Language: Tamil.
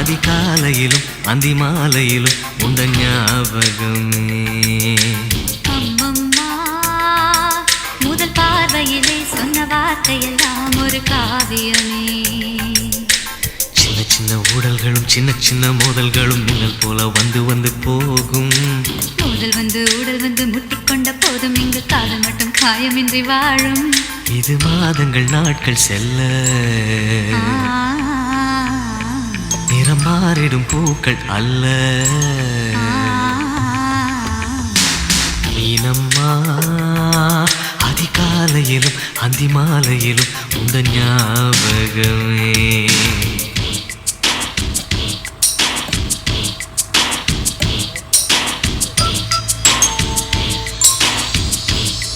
அதிகாலையிலும் அந்தி மாலையிலும் உண்ட ஞாபகமே. அம்மம்மா முதல் பார்வையிலே சொன்ன வார்த்தையெல்லாம் ஒரு காவியமே. சின்ன சின்ன ஊடல்களும் சின்ன சின்ன மோதல்களும் மின்னல் போல வந்து வந்து போகும். மோதல் வந்து ஊடல் வந்து முட்டிக்கொண்ட போதும் இங்கு காதல் மட்டும் காயமின்றி வாழும். இது மாதங்கள் நாட்கள் செல்ல நிறம் மாறிடும் பூக்கள் அல்ல. மீனம்மா